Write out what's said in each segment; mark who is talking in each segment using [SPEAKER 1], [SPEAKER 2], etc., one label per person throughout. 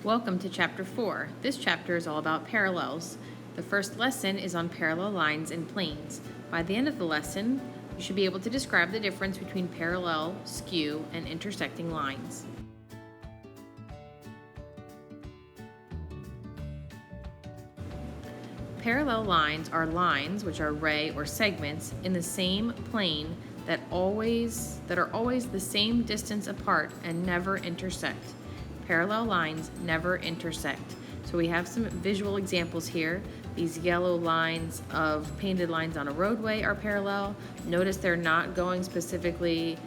[SPEAKER 1] Welcome to Chapter 4. This chapter is all about parallels. The first lesson is on parallel lines and planes. By the end of the lesson, you should be able to describe the difference between parallel, skew, and intersecting lines. Parallel lines are lines, which are ray or segments, in the same plane that are always the same distance apart and never intersect. Parallel lines never intersect. So we have some visual examples here. These yellow lines of painted lines on a roadway are parallel. Notice they're not going specifically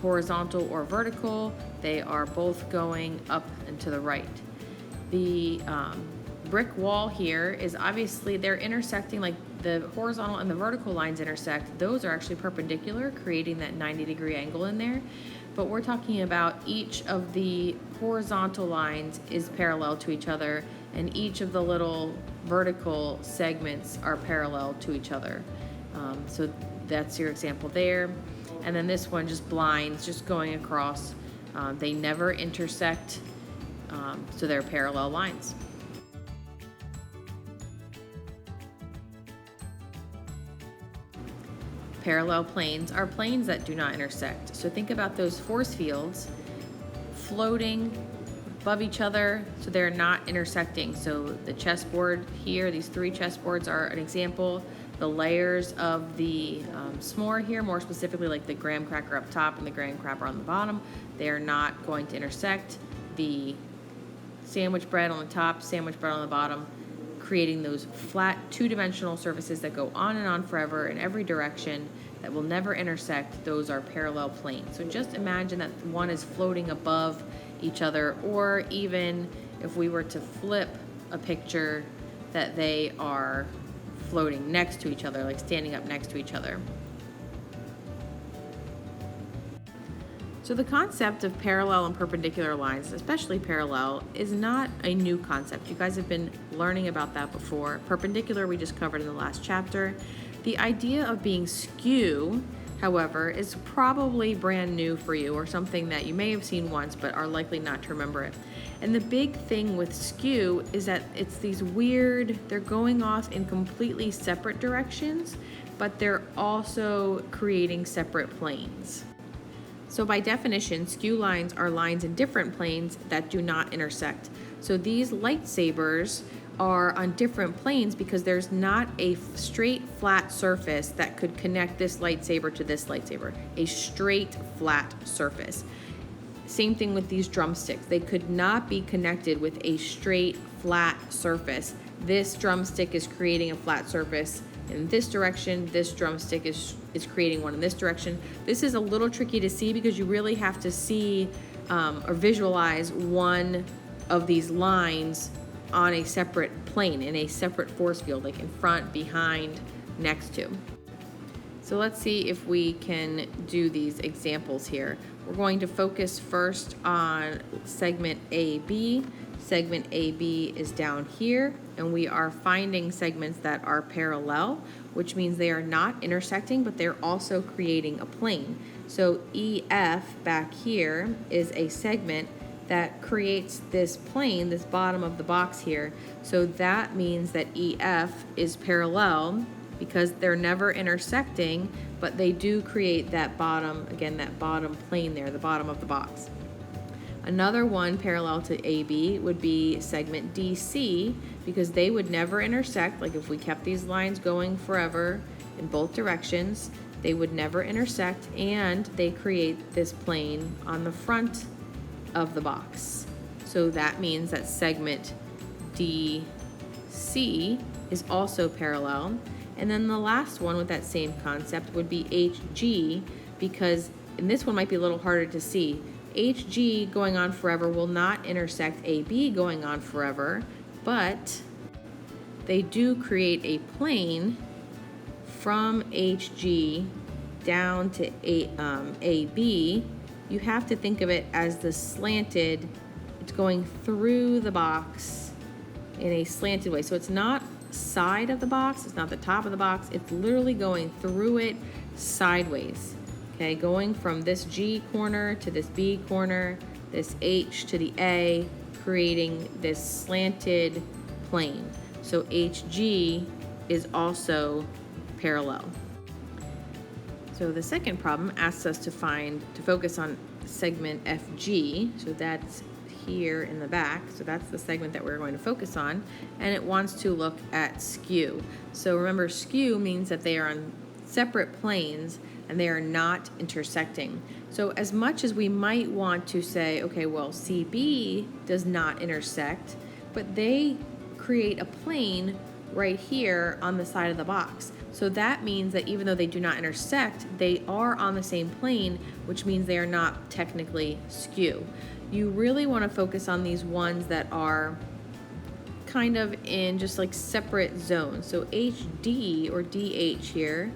[SPEAKER 1] horizontal or vertical. They are both going up and to the right. The brick wall here is obviously they're intersecting, like the horizontal and the vertical lines intersect. Those are actually perpendicular, creating that 90-degree angle in there. But we're talking about each of the horizontal lines is parallel to each other, and each of the little vertical segments are parallel to each other. So that's your example there. And then this one, just blinds, just going across. They never intersect, so they're parallel lines. Parallel planes are planes that do not intersect. So think about those force fields floating above each other, so they're not intersecting. So the chessboard here, these three chessboards are an example. The layers of the s'more here, more specifically like the graham cracker up top and the graham cracker on the bottom, they are not going to intersect. The sandwich bread on the top, sandwich bread on the bottom, creating those flat two-dimensional surfaces that go on and on forever in every direction that will never intersect. Those are parallel planes. So just imagine that one is floating above each other, or even if we were to flip a picture, that they are floating next to each other, like standing up next to each other. So the concept of parallel and perpendicular lines, especially parallel, is not a new concept. You guys have been learning about that before. Perpendicular we just covered in the last chapter. The idea of being skew, however, is probably brand new for you, or something that you may have seen once but are likely not to remember it. And the big thing with skew is that it's these weird, they're going off in completely separate directions, but they're also creating separate planes. So by definition, skew lines are lines in different planes that do not intersect. So these lightsabers are on different planes because there's not a straight flat surface that could connect this lightsaber to this lightsaber. A straight flat surface. Same thing with these drumsticks. They could not be connected with a straight flat surface. This drumstick is creating a flat surface in this direction. This drumstick is creating one in this direction. This is a little tricky to see because you really have to see or visualize one of these lines on a separate plane, in a separate force field, like in front, behind, next to. So let's see if we can do these examples here. We're going to focus first on segment AB. Segment AB is down here, and we are finding segments that are parallel, which means they are not intersecting, but they're also creating a plane. So EF back here is a segment that creates this plane, this bottom of the box here. So that means that EF is parallel because they're never intersecting, but they do create that bottom, again, that bottom plane there, the bottom of the box. Another one parallel to AB would be segment DC, because they would never intersect. Like if we kept these lines going forever in both directions, they would never intersect, and they create this plane on the front of the box. So that means that segment DC is also parallel. And then the last one with that same concept would be HG, because, and this one might be a little harder to see, HG going on forever will not intersect AB going on forever, but they do create a plane from HG down to AB. You have to think of it as the slanted, it's going through the box in a slanted way. So it's not side of the box, it's not the top of the box, it's literally going through it sideways. Okay, going from this G corner to this B corner, this H to the A, creating this slanted plane. So HG is also parallel. So the second problem asks us to focus on segment FG. So that's here in the back. So that's the segment that we're going to focus on. And it wants to look at skew. So remember, skew means that they are on separate planes and they are not intersecting. So as much as we might want to say, okay, well, CB does not intersect, but they create a plane right here on the side of the box. So that means that even though they do not intersect, they are on the same plane, which means they are not technically skew. You really want to focus on these ones that are kind of in just like separate zones. So HD or DH here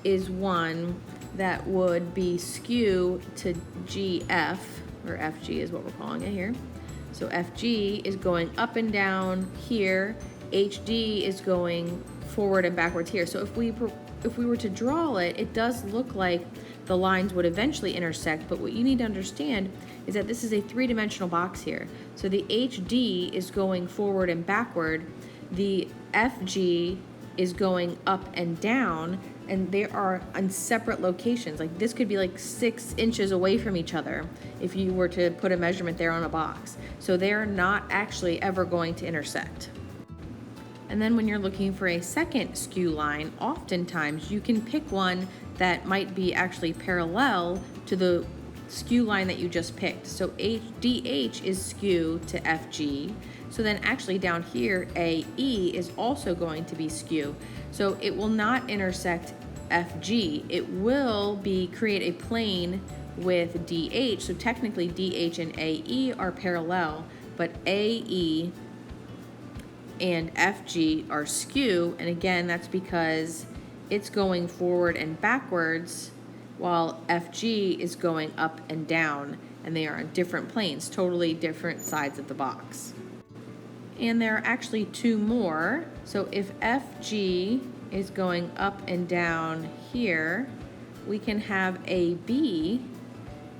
[SPEAKER 1] is one that would be skew to GF, or FG is what we're calling it here. So FG is going up and down here. HD is going forward and backwards here. So if we were to draw it, it does look like the lines would eventually intersect, but what you need to understand is that this is a three-dimensional box here. So the HD is going forward and backward, the FG is going up and down, and they are on separate locations. Like this could be like 6 inches away from each other if you were to put a measurement there on a box. So they're not actually ever going to intersect. And then when you're looking for a second skew line, oftentimes you can pick one that might be actually parallel to the skew line that you just picked. So DH is skew to FG. So then actually down here, AE is also going to be skew. So it will not intersect FG. It will create a plane with DH. So technically DH and AE are parallel, but AE and FG are skew. And again, that's because it's going forward and backwards while FG is going up and down, and they are on different planes, totally different sides of the box. And there are actually 2 more. So if FG is going up and down here, we can have AB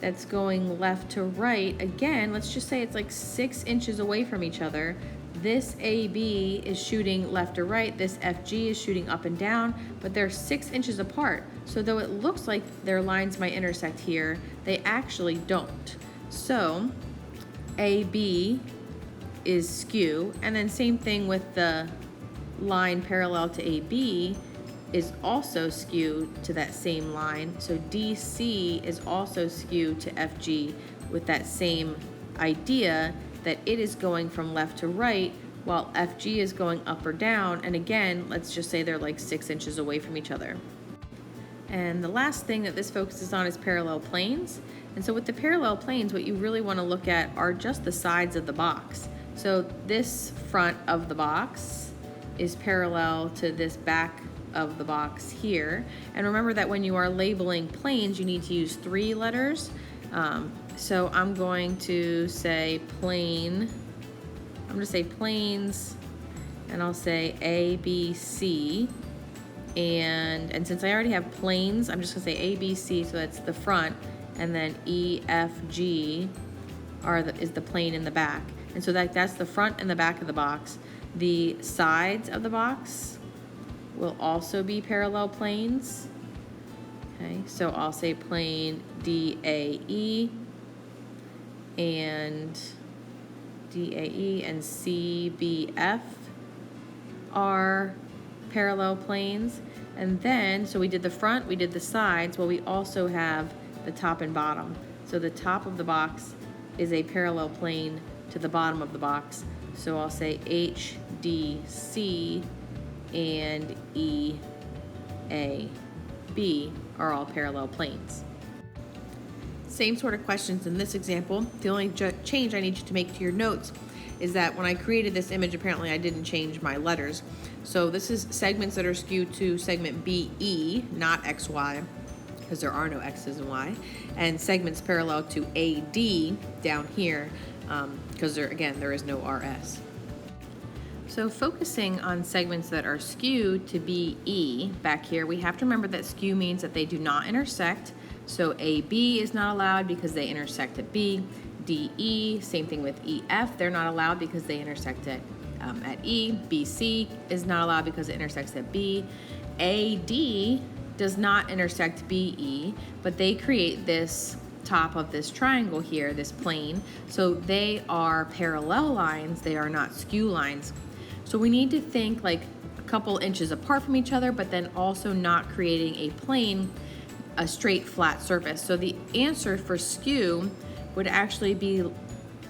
[SPEAKER 1] that's going left to right. Again, let's just say it's like 6 inches away from each other. This AB is shooting left to right, this FG is shooting up and down, but they're 6 inches apart. So though it looks like their lines might intersect here, they actually don't. So AB is skew, and then same thing with the line parallel to AB is also skew to that same line. So DC is also skew to FG with that same idea that it is going from left to right while FG is going up or down. And again, let's just say they're like 6 inches away from each other. And the last thing that this focuses on is parallel planes. And so with the parallel planes, what you really want to look at are just the sides of the box. So this front of the box is parallel to this back of the box here. And remember that when you are labeling planes, you need to use 3 letters. So I'm going to say plane, I'm going to say planes, and I'll say A, B, C. And since I already have planes, I'm just going to say A, B, C, so that's the front, and then E, F, G is the plane in the back. And so that's the front and the back of the box. The sides of the box will also be parallel planes. Okay, so I'll say plane DAE and CBF are parallel planes. And then, so we did the front, we did the sides, well, we also have the top and bottom. So the top of the box is a parallel plane to the bottom of the box. So I'll say HDC and EAB are all parallel planes. Same sort of questions in this example. The only change I need you to make to your notes is that when I created this image, apparently I didn't change my letters. So this is segments that are skewed to segment BE, not XY, because there are no X's and Y, and segments parallel to AD down here, because there is no RS. So focusing on segments that are skewed to BE back here, we have to remember that skew means that they do not intersect. So AB is not allowed because they intersect at B.
[SPEAKER 2] DE, same thing with EF. They're not allowed because they intersect at E. BC is not allowed because it intersects at B. AD does not intersect BE, but they create this top of this triangle here, this plane. So they are parallel lines, they are not skew lines. So we need to think like a couple inches apart from each other, but then also not creating a plane, a straight flat surface. So the answer for skew would actually be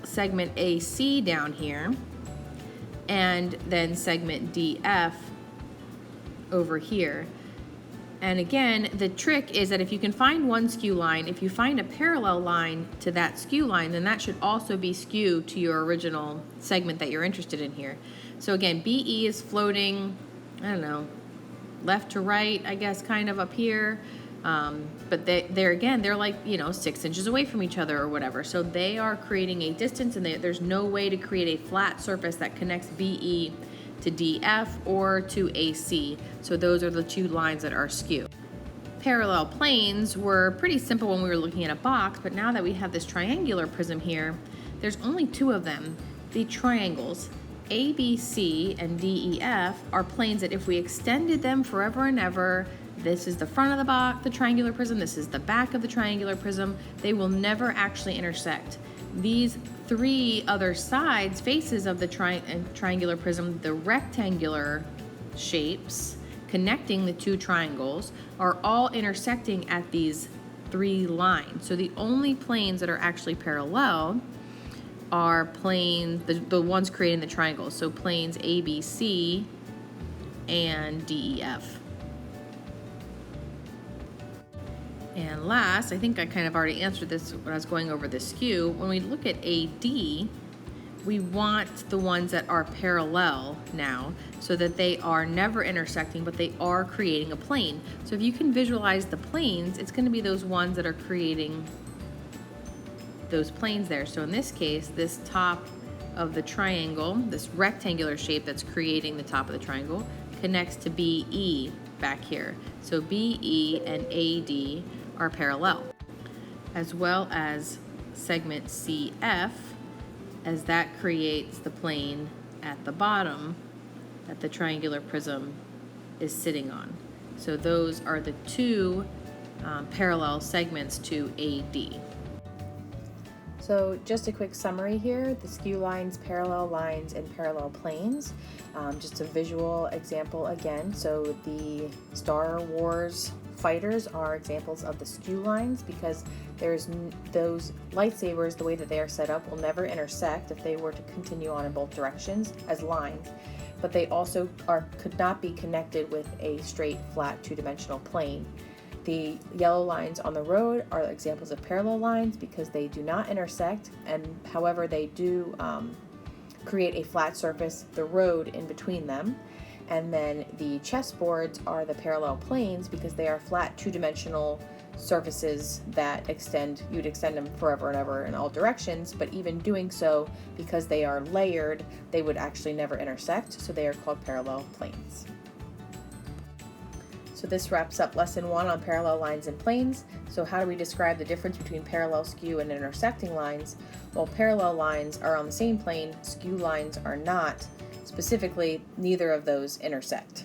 [SPEAKER 2] segment AC down here, and then segment DF over here. And again, the trick is that if you can find one skew line, if you find a parallel line to that skew line, then that should also be skew to your original segment that you're interested in here. So again, BE is floating, I don't know, left to right, I guess, kind of up here. But they're like, 6 inches away from each other or whatever. So they are creating a distance, and there's no way to create a flat surface that connects BE to DF or to AC. So those are the two lines that are skew. Parallel planes were pretty simple when we were looking at a box, but now that we have this triangular prism here, there's only two of them. The triangles ABC and DEF are planes that if we extended them forever and ever, this is the front of the box, the triangular prism, this is the back of the triangular prism, they will never actually intersect. These three other sides, faces of the triangular prism, the rectangular shapes connecting the two triangles, are all intersecting at these three lines. So the only planes that are actually parallel are planes, the ones creating the triangles. So planes ABC and DEF. And last, I think I kind of already answered this when I was going over the skew. When we look at AD, we want the ones that are parallel now so that they are never intersecting, but they are creating a plane. So if you can visualize the planes, it's going to be those ones that are creating those planes there. So in this case, this top of the triangle, this rectangular shape that's creating the top of the triangle, connects to BE back here. So BE and AD are parallel, as well as segment CF, as that creates the plane at the bottom that the triangular prism is sitting on. So those are the two parallel segments to AD. So just a quick summary here, the skew lines, parallel lines, and parallel planes. Just a visual example again. So the Star Wars fighters are examples of the skew lines because there's those lightsabers, the way that they are set up, will never intersect if they were to continue on in both directions as lines. But they also could not be connected with a straight, flat, two-dimensional plane. The yellow lines on the road are examples of parallel lines because they do not intersect, and however they do create a flat surface, the road in between them. And then the chessboards are the parallel planes because they are flat two-dimensional surfaces that you'd extend them forever and ever in all directions, but even doing so, because they are layered, they would actually never intersect, so they are called parallel planes. So this wraps up lesson 1 on parallel lines and planes. So how do we describe the difference between parallel, skew, and intersecting lines? Well, parallel lines are on the same plane, skew lines are not. Specifically, neither of those intersect.